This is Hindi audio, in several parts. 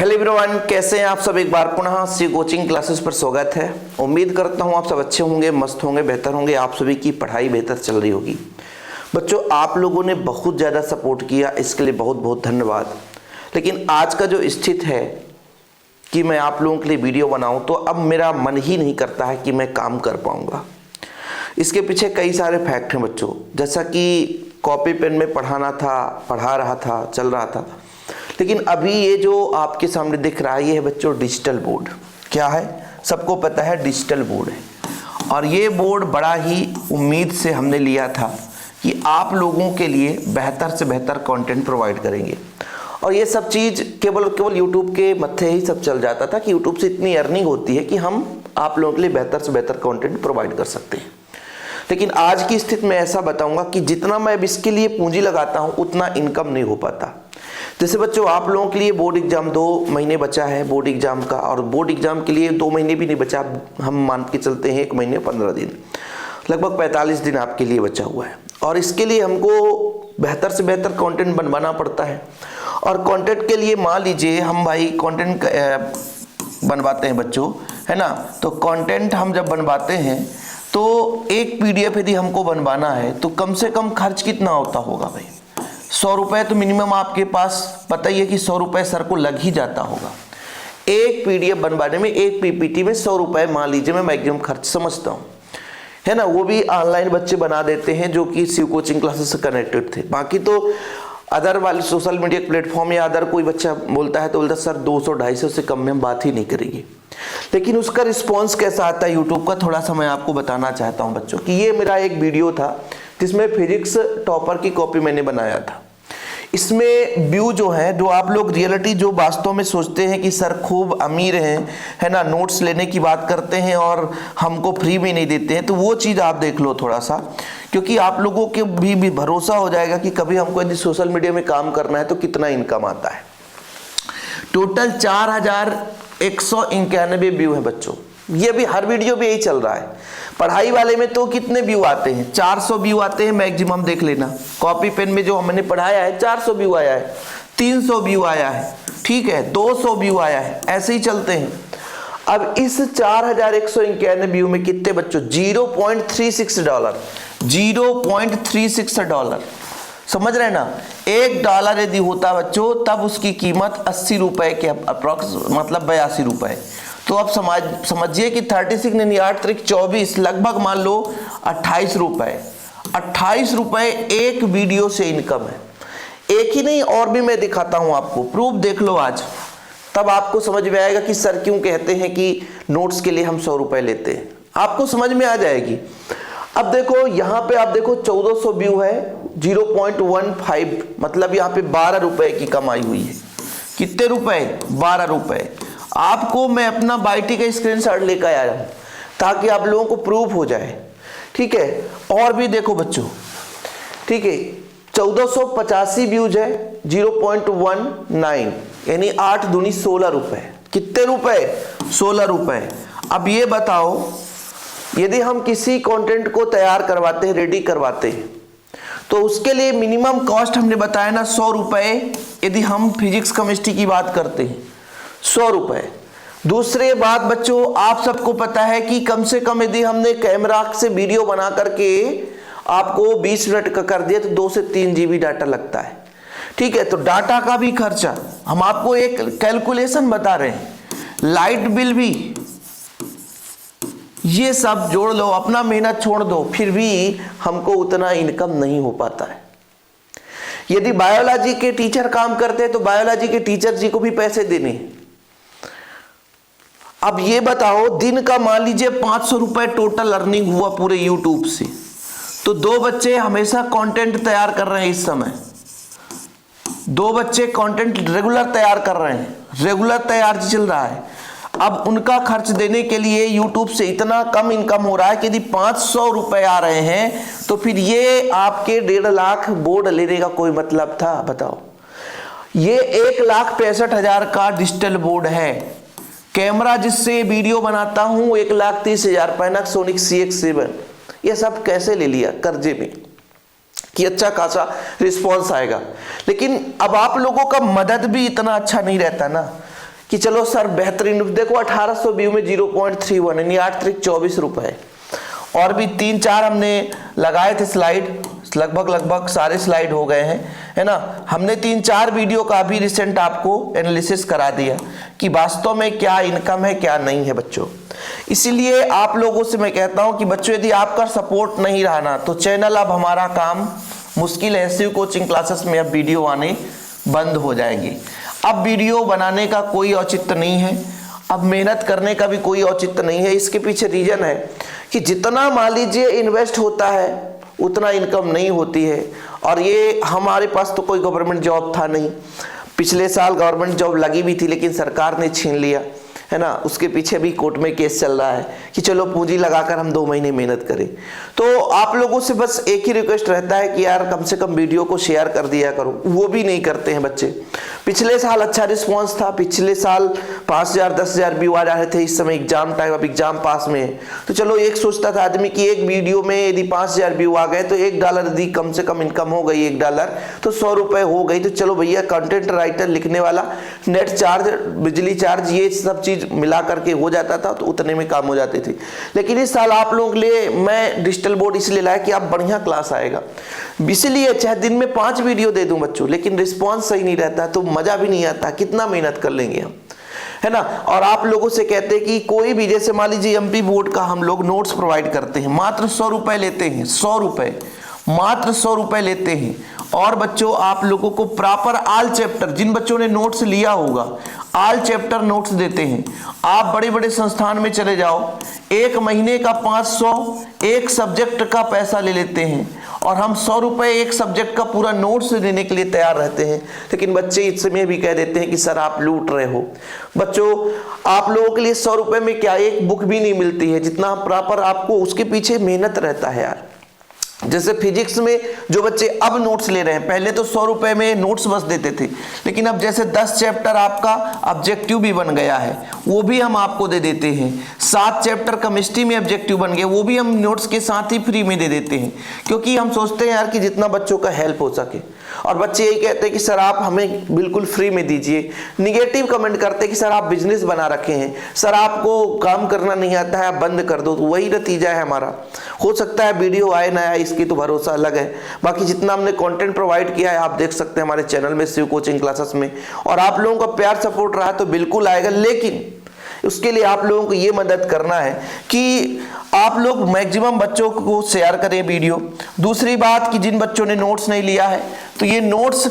हेलो एवरीवन, कैसे हैं आप सब। एक बार पुनः सी कोचिंग क्लासेस पर स्वागत है। उम्मीद करता हूं आप सब अच्छे होंगे, मस्त होंगे, बेहतर होंगे। आप सभी की पढ़ाई बेहतर चल रही होगी। बच्चों, आप लोगों ने बहुत ज़्यादा सपोर्ट किया, इसके लिए बहुत बहुत धन्यवाद। लेकिन आज का जो स्थिति है कि मैं आप लोगों के लिए वीडियो बनाऊं, तो अब मेरा मन ही नहीं करता है कि मैं काम कर पाऊंगा। इसके पीछे कई सारे फैक्ट हैं बच्चों। जैसा कि कॉपी पेन में पढ़ाना था, पढ़ा रहा था, चल रहा था। लेकिन अभी ये जो आपके सामने दिख रहा है, ये है बच्चों डिजिटल बोर्ड। क्या है? सबको पता है डिजिटल बोर्ड है। और ये बोर्ड बड़ा ही उम्मीद से हमने लिया था कि आप लोगों के लिए बेहतर से बेहतर कंटेंट प्रोवाइड करेंगे। और ये सब चीज़ केवल यूट्यूब के मत्थे ही सब चल जाता था कि यूट्यूब से इतनी अर्निंग होती है कि हम आप लोगों के लिए बेहतर से बेहतर कंटेंट प्रोवाइड कर सकते हैं। लेकिन आज की स्थिति में ऐसा बताऊंगा कि जितना मैं अब इसके लिए पूंजी लगाता हूं, उतना इनकम नहीं हो पाता। जैसे बच्चों, आप लोगों के लिए बोर्ड एग्जाम 2 महीने बचा है बोर्ड एग्जाम का, और बोर्ड एग्जाम के लिए 2 महीने भी नहीं बचा, हम मान के चलते हैं 1 महीने 15 दिन, लगभग 45 दिन आपके लिए बचा हुआ है। और इसके लिए हमको बेहतर से बेहतर कंटेंट बनवाना पड़ता है। और कंटेंट के लिए मान लीजिए हम भाई कंटेंट बनवाते हैं बच्चों, है ना। तो कंटेंट हम जब बनवाते हैं तो एक PDF यदि हमको बनवाना है तो कम से कम खर्च कितना होता होगा भाई? 100 रुपये तो मिनिमम आपके पास पता ही है कि 100 रुपये सर को लग ही जाता होगा। एक PDF बनवाने में, एक PPT में 100 रुपये मान लीजिए मैं मैक्सिमम खर्च समझता हूँ, है ना। वो भी ऑनलाइन बच्चे बना देते हैं जो कि शिव कोचिंग क्लासेस से कनेक्टेड थे। बाकी तो अदर वाले सोशल मीडिया प्लेटफॉर्म या अदर कोई बच्चा बोलता है तो बोलता है सर 200-250 से कम में हम बात ही नहीं करेंगे। लेकिन उसका रिस्पॉन्स कैसा आता है यूट्यूब का, थोड़ा सा मैं आपको बताना चाहता हूं बच्चों कि ये मेरा एक वीडियो था जिसमें फिजिक्स टॉपर की कॉपी मैंने बनाया था। इसमें व्यू जो है, जो आप लोग रियलिटी जो वास्तव में सोचते हैं कि सर खूब अमीर हैं, है ना, नोट्स लेने की बात करते हैं और हमको फ्री में नहीं देते हैं, तो वो चीज़ आप देख लो थोड़ा सा, क्योंकि आप लोगों के भी भरोसा हो जाएगा कि कभी हमको यदि सोशल मीडिया में काम करना है तो कितना इनकम आता है। टोटल 4191 व्यू है बच्चों। ये भी हर वीडियो में यही चल रहा है। पढ़ाई वाले में तो कितने व्यू आते हैं? 400 व्यू आते हैं मैक्सिमम, देख लेना। कॉपी पेन में जो हमने पढ़ाया है 400 व्यू आया है, 300 व्यू आया है, ठीक है, 200 व्यू आया है, ऐसे ही चलते हैं। अब इस 4191 व्यू में कितने बच्चों? $0.36, $0.36। समझ रहे हैं ना। $1 यदि होता बच्चों तब उसकी कीमत 80 रुपए के अप्रॉक्स, मतलब 82 रुपए। तो अब समझिए कि 36 नहीं 8 त्रिक 24, लगभग मान लो 28 रुपए। 28 रुपए एक वीडियो से इनकम है। एक ही नहीं, और भी मैं दिखाता हूं आपको, प्रूफ देख लो आज, तब आपको समझ में आएगा कि सर क्यों कहते हैं कि नोट्स के लिए हम 100 रुपए लेते हैं। आपको समझ में आ जाएगी। अब देखो यहाँ पे, आप देखो 1400 व्यू है, 0.15, मतलब यहाँ पे 12 रुपए की कमाई हुई है। कितने रुपए? 12 रुपए। आपको मैं अपना बाईटी का स्क्रीनशॉट लेकर आया हूं ताकि आप लोगों को प्रूफ हो जाए, ठीक है। और भी देखो बच्चों, ठीक है, 1485 व्यूज है, 0.19, यानी 8 दूनी 16 रुपए। कितने रुपए? 16 रुपए। अब ये बताओ, यदि हम किसी कंटेंट को तैयार करवाते हैं, रेडी करवाते हैं, तो उसके लिए मिनिमम कॉस्ट हमने बताया ना 100 रुपए। यदि हम फिजिक्स केमिस्ट्री की बात करते हैं 100 रुपए। दूसरे बात बच्चों, आप सबको पता है कि कम से कम यदि हमने कैमरा से वीडियो बना करके आपको 20 मिनट का कर दिया तो 2 से 3 GB डाटा लगता है, ठीक है। तो डाटा का भी खर्चा, हम आपको एक कैलकुलेशन बता रहे हैं, लाइट बिल भी, ये सब जोड़ लो, अपना मेहनत छोड़ दो, फिर भी हमको उतना इनकम नहीं हो पाता है। यदि बायोलॉजी के टीचर काम करते हैं तो बायोलॉजी के टीचर जी को भी पैसे देने। अब ये बताओ, दिन का मान लीजिए 500 रुपए टोटल अर्निंग हुआ पूरे यूट्यूब से, तो 2 बच्चे हमेशा कंटेंट तैयार कर रहे हैं। इस समय 2 बच्चे कंटेंट रेगुलर तैयार कर रहे हैं, रेगुलर तैयार चल रहा है। अब उनका खर्च देने के लिए यूट्यूब से इतना कम इनकम हो रहा है कि यदि 500 रुपए आ रहे हैं तो फिर ये आपके 1.5 लाख बोर्ड लेने का कोई मतलब था? बताओ। ये 1,65,000 का डिजिटल बोर्ड है। कैमरा जिससे वीडियो बनाता हूं 1,30,000, पैनासोनिक CX7, ये सब कैसे ले लिया कर्जे में कि अच्छा खासा रिस्पॉन्स आएगा। लेकिन अब आप लोगों का मदद भी इतना अच्छा नहीं रहता ना। कि चलो सर बेहतरीन, देखो 1800 व्यू में 0.31 यानी 8 त्रिक 24 रुपए। और भी 3-4 हमने लगाए थे स्लाइड, लगभग सारे स्लाइड हो गए हैं, है ना। हमने 3-4 वीडियो का भी रिसेंट आपको एनालिसिस करा दिया कि वास्तव में क्या इनकम है क्या नहीं है बच्चों। इसीलिए आप लोगों से मैं कहता हूं कि बच्चों यदि आपका सपोर्ट नहीं रहा ना तो चैनल अब हमारा काम मुश्किल है। एसयू कोचिंग क्लासेस में अब वीडियो आने बंद हो जाएंगी। अब वीडियो बनाने का कोई औचित्य नहीं है, अब मेहनत करने का भी कोई औचित्य नहीं है। इसके पीछे रीजन है कि जितना मान लीजिए इन्वेस्ट होता है उतना इनकम नहीं होती है। और ये हमारे पास तो कोई गवर्नमेंट जॉब था नहीं, पिछले साल गवर्नमेंट जॉब लगी भी थी लेकिन सरकार ने छीन लिया, है ना। उसके पीछे भी कोर्ट में केस चल रहा है कि चलो पूंजी लगाकर हम 2 महीने मेहनत करें। तो आप लोगों से बस एक ही रिक्वेस्ट रहता है कि यार कम से कम वीडियो को शेयर कर दिया करो, वो भी नहीं करते हैं बच्चे। पिछले साल अच्छा रिस्पॉन्स था, पिछले साल 5000 10,000 व्यू आ रहे थे। इस समय एग्जाम टाइम, अब एग्जाम पास में है तो चलो एक सोचता था आदमी कि एक वीडियो में यदि 5000 व्यू आ गए तो $1 यदि कम से कम इनकम हो गई, $1 तो 100 रुपए हो गई। तो चलो भैया कंटेंट राइटर लिखने वाला नेट चार्ज, बिजली चार्ज, ये सब चीज मिला करके हो जाता था तो उतने में काम हो जाते थे। लेकिन इस साल आप लोगों के लिए मैं डिजिटल बोर्ड इसलिए लाया कि आप बढ़िया क्लास आएगा, इसलिए चाहे दिन में 5 वीडियो दे दूं बच्चों, लेकिन रिस्पॉन्स सही नहीं रहता तो मजा भी नहीं आता, कितना मेहनत कर लेंगे हम, है ना। और आप लोगों से कहते हैं कि कोई भी, जैसे मान लीजिए एमपी बोर्ड का हम लोग नोट्स प्रोवाइड करते हैं, मात्र 100 रुपए लेते हैं, 100 रुपए, मात्र 100 रुपए लेते हैं। और बच्चों आप लोगों को प्रॉपर ऑल चैप्टर, जिन बच्चों ने नोट्स लिया होगा ऑल चैप्टर नोट्स देते हैं। आप बड़े बड़े संस्थान में चले जाओ, 1 महीने का 500 एक सब्जेक्ट का पैसा ले लेते हैं और हम 100 रुपए एक सब्जेक्ट का पूरा नोट्स देने के लिए तैयार रहते हैं। लेकिन बच्चे इस समय भी कह देते हैं कि सर आप लूट रहे हो। बच्चों आप लोगों के लिए 100 रुपए में क्या एक बुक भी नहीं मिलती है, जितना प्रॉपर आपको उसके पीछे मेहनत रहता है यार। जैसे फिजिक्स में जो बच्चे अब नोट्स ले रहे हैं, पहले तो 100 रुपए में नोट्स बस देते थे, लेकिन अब जैसे 10 चैप्टर आपका ऑब्जेक्टिव भी बन गया है वो भी हम आपको दे देते हैं। 7 चैप्टर केमिस्ट्री में ऑब्जेक्टिव बन गए, वो भी हम नोट्स के साथ ही फ्री में दे देते हैं, क्योंकि हम सोचते हैं यार कि जितना बच्चों का हेल्प हो सके। और बच्चे यही कहते हैं कि सर आप हमें बिल्कुल फ्री में दीजिए। निगेटिव कमेंट करते हैं कि सर आप बिजनेस बना रखे हैं, सर आपको काम करना नहीं आता है, आप बंद कर दो। तो वही नतीजा है हमारा। हो सकता है वीडियो आए ना आए इसकी तो भरोसा अलग है, बाकी जितना हमने कंटेंट प्रोवाइड किया है आप देख सकते हैं हमारे चैनल में एसयू कोचिंग क्लासेस में। और आप लोगों का प्यार सपोर्ट रहा तो बिल्कुल आएगा, लेकिन उसके लिए आप लोगों को ये मदद करना है कि आप लोग मैक्सिमम बच्चों को शेयर करें वीडियो। दूसरी बात कि जिन बच्चों ने नोट्स नहीं लिया है तो ये नोट्स,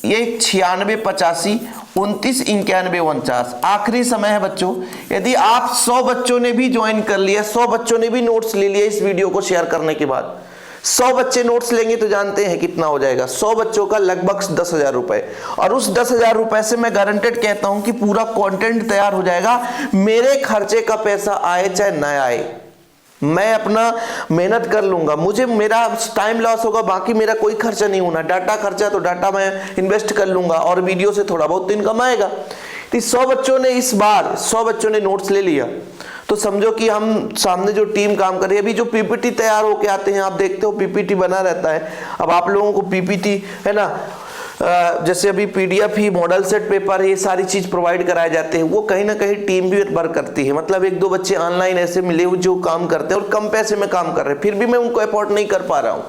ये 96 85 29 91 49 आखिरी समय है बच्चों। यदि आप 100 बच्चों ने भी ज्वाइन कर लिया, 100 बच्चों ने भी नोट्स ले लिया इस वीडियो को शेयर करने के बाद, 100 बच्चे नोट्स लेंगे तो जानते हैं कितना हो जाएगा, 100 बच्चों का लगभग 10,000 रुपए। और उस 10,000 रुपए से मैं गारंटेड कहता हूं कि पूरा कंटेंट तैयार हो जाएगा। मेरे खर्चे का पैसा आए चाहे ना आए, मैं अपना मेहनत कर लूंगा, मुझे मेरा टाइम लॉस होगा, बाकी मेरा कोई खर्चा नहीं होना। डाटा खर्चा तो डाटा मैं इन्वेस्ट कर लूंगा और वीडियो से थोड़ा बहुत इनकम आएगा। तो 100 बच्चों ने इस बार 100 बच्चों ने नोट्स ले लिया तो समझो कि हम सामने जो टीम काम कर रही है, अभी जो पीपीटी तैयार होके आते हैं आप देखते हो पीपीटी बना रहता है। अब आप लोगों को पीपीटी, है ना, जैसे अभी पीडीएफ ही, मॉडल सेट पेपर, ये सारी चीज प्रोवाइड कराए जाते हैं, वो कहीं ना कहीं टीम भी वर्क करती है। मतलब 1-2 बच्चे ऑनलाइन ऐसे मिले हुए जो काम करते हैं और कम पैसे में काम कर रहे हैं, फिर भी मैं उनको अफोर्ड नहीं कर पा रहा हूँ।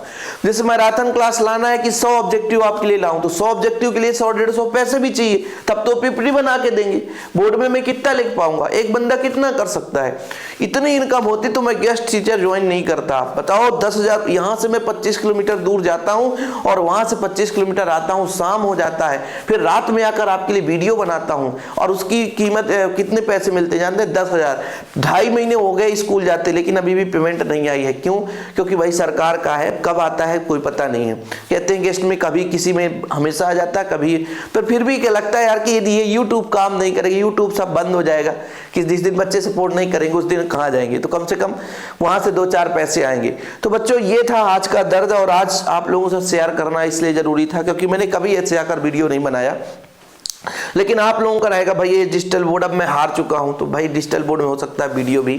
जैसे मैराथन क्लास लाना है कि 100 ऑब्जेक्टिव आपके लिए लाऊं तो 100 ऑब्जेक्टिव के लिए 100-150 पैसे भी चाहिए, तब तो पीपीटी बना के देंगे। बोर्ड में मैं कितना लिख पाऊंगा, एक बंदा कितना कर सकता है। इतनी इनकम होती तो मैं गेस्ट टीचर ज्वाइन नहीं करता। बताओ 10,000, यहाँ से मैं 25 किलोमीटर दूर जाता हूँ और वहां से 25 किलोमीटर आता हूँ, शाम हो जाता है, फिर रात में आकर आपके लिए वीडियो बनाता हूं और उसकी कीमत कितने पैसे मिलते जानते हैं? 10,000। 2.5 महीने हो गए स्कूल जाते, लेकिन अभी भी पेमेंट नहीं आई है। क्यों? क्योंकि भाई सरकार का है, कब आता है कोई पता नहीं है। कहते हैं गेस्ट में कभी किसी में हमेशा आ जाता है, कभी, पर फिर भी क्या लगता है यार कि यदि ये यूट्यूब काम नहीं करेगा, यूट्यूब सब बंद हो जाएगा, कि जिस दिन बच्चे सपोर्ट नहीं करेंगे उस दिन कहाँ जाएंगे, तो कम से कम वहां से 2-4 पैसे आएंगे। तो बच्चों ये था आज का दर्द, और आज आप लोगों से शेयर करना इसलिए जरूरी था क्योंकि मैंने कभी ऐसे आकर वीडियो नहीं बनाया। लेकिन आप लोगों का रहेगा भाई ये डिजिटल बोर्ड, अब मैं हार चुका हूं, तो भाई डिजिटल बोर्ड में हो सकता है वीडियो भी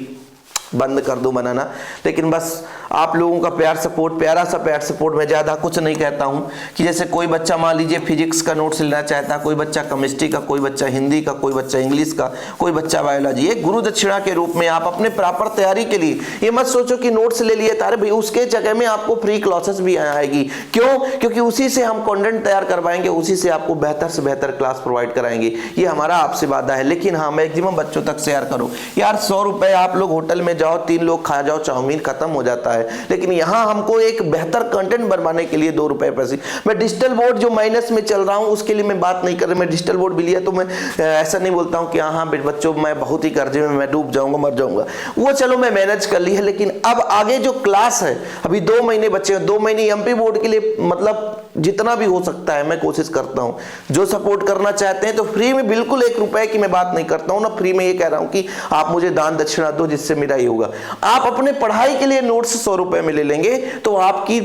बंद कर दो बनाना। लेकिन बस आप लोगों का प्यार सपोर्ट, प्यारा सा प्यार सपोर्ट, मैं ज़्यादा कुछ नहीं कहता हूँ कि जैसे कोई बच्चा मान लीजिए फिजिक्स का नोट्स लेना चाहता है, कोई बच्चा केमिस्ट्री का, कोई बच्चा हिंदी का, कोई बच्चा इंग्लिश का, कोई बच्चा बायोलॉजी, एक गुरु दक्षिणा के रूप में आप अपने प्रॉपर तैयारी के लिए ये मत सोचो कि नोट्स ले लिए तारे भाई, उसके जगह में आपको फ्री क्लासेस भी आएगी। क्यों? क्योंकि उसी से हम कंटेंट तैयार करवाएंगे, उसी से आपको बेहतर से बेहतर क्लास प्रोवाइड कराएंगे, ये हमारा आपसे वादा है। लेकिन हाँ, मैक्सिमम बच्चों तक शेयर करो यार। 100 रुपए आप लोग होटल में जाओ, 3 लोग खा जाओ, चाउमीन खत्म हो जाता है। लेकिन यहाँ हमको एक बेहतर कंटेंट बनवाने के लिए 2 रुपए पैसे। मैं डिजिटल बोर्ड जो माइनस में चल रहा हूँ उसके लिए मैं बात नहीं कर रहा। मैं डिजिटल बोर्ड भी लिया तो मैं ऐसा नहीं बोलता हूँ कि हाँ बच्चों मैं बहुत ही कर्जे में मैं डूब जाऊंगा, मर जाऊंगा, वो चलो मैं मैनेज कर ली है। लेकिन अब आगे जो क्लास है, अभी 2 महीने बचे हैं, 2 महीने एमपी बोर्ड के लिए मतलब जितना भी हो सकता है मैं कोशिश करता हूं। जो सपोर्ट करना चाहते हैं तो फ्री में, बिल्कुल 1 रुपए की मैं बात नहीं करता हूं ना, फ्री में ये कह रहा हूं कि आप मुझे दान दक्षिणा दो जिससे मेरा ये होगा। आप अपने पढ़ाई के लिए नोट्स 100 रुपए में ले लेंगे तो आपकी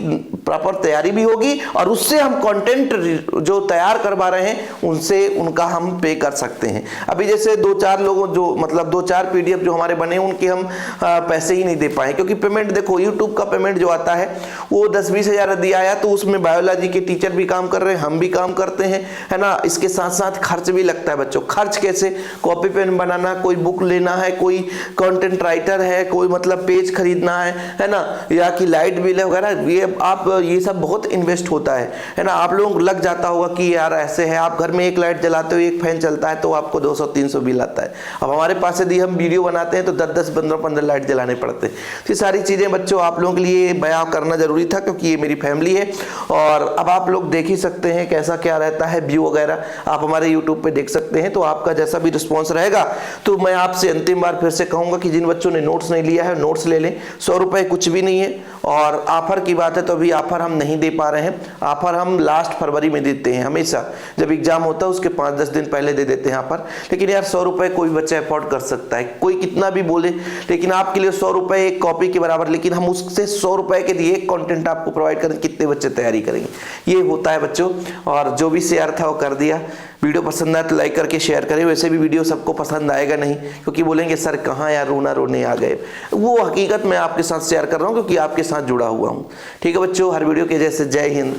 प्रॉपर तैयारी भी होगी और उससे हम कंटेंट जो तैयार करवा रहे हैं उनसे उनका हम पे कर सकते हैं। अभी जैसे 2-4 लोगों जो मतलब 2-4 पीडीएफ जो हमारे बने उनके हम पैसे ही नहीं दे पाए, क्योंकि पेमेंट देखो यूट्यूब का पेमेंट जो आता है वो 10-20 हजार दिया आया, तो उसमें बायोलॉजी के टीचर भी काम कर रहे हैं, हम भी काम करते हैं, है ना। इसके साथ साथ खर्च भी लगता है बच्चों। खर्च कैसे? कॉपी पेन बनाना, कोई बुक लेना है, कोई कंटेंट राइटर है, कोई मतलब पेज खरीदना है ना, या कि लाइट बिल है वगैरह, ये आप ये सब बहुत इन्वेस्ट होता है ना। आप लोगों को लग जाता होगा कि यार ऐसे है, आप घर में एक लाइट जलाते हो, एक फैन चलता है तो आपको 200-300 बिल आता है। अब हमारे पास यदि हम वीडियो बनाते हैं तो 10-10, 15-15 लाइट जलाने पड़ते हैं। ये सारी चीजें बच्चों आप लोगों के लिए बयां करना जरूरी था, क्योंकि ये मेरी फैमिली है। और अब आप लोग देख ही सकते हैं कैसा क्या रहता है, व्यू वगैरह आप हमारे यूट्यूब पे देख सकते हैं। तो आपका जैसा भी रिस्पॉन्स रहेगा तो मैं आपसे अंतिम बार फिर से कहूंगा कि जिन बच्चों ने नोट्स नहीं लिया है नोट्स ले लें। 100 रुपए कुछ भी नहीं है। और ऑफर की बात है तो अभी ऑफर हम नहीं दे पा रहे हैं। ऑफर हम लास्ट फरवरी में देते हैं, हमेशा जब एग्जाम होता है उसके 5-10 दिन पहले दे देते हैं ऑफर। लेकिन यार 100 रुपए कोई बच्चा अफोर्ड कर सकता है, कोई कितना भी बोले, लेकिन आपके लिए 100 रुपए एक कॉपी के बराबर। लेकिन हम उससे 100 रुपए के लिए एक कंटेंट आपको प्रोवाइड करें, कितने बच्चे तैयारी करेंगे, ये होता है बच्चों। और जो भी शेयर था वो कर दिया। वीडियो पसंद आया तो लाइक करके शेयर करें। वैसे भी वीडियो सबको पसंद आएगा नहीं, क्योंकि बोलेंगे सर कहाँ यार रोना रोने आ गए। वो हकीकत मैं आपके साथ शेयर कर रहा हूँ क्योंकि आपके साथ जुड़ा हुआ हूँ। ठीक है बच्चों, हर वीडियो के जैसे जय हिंद,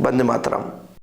वंदे मातरम।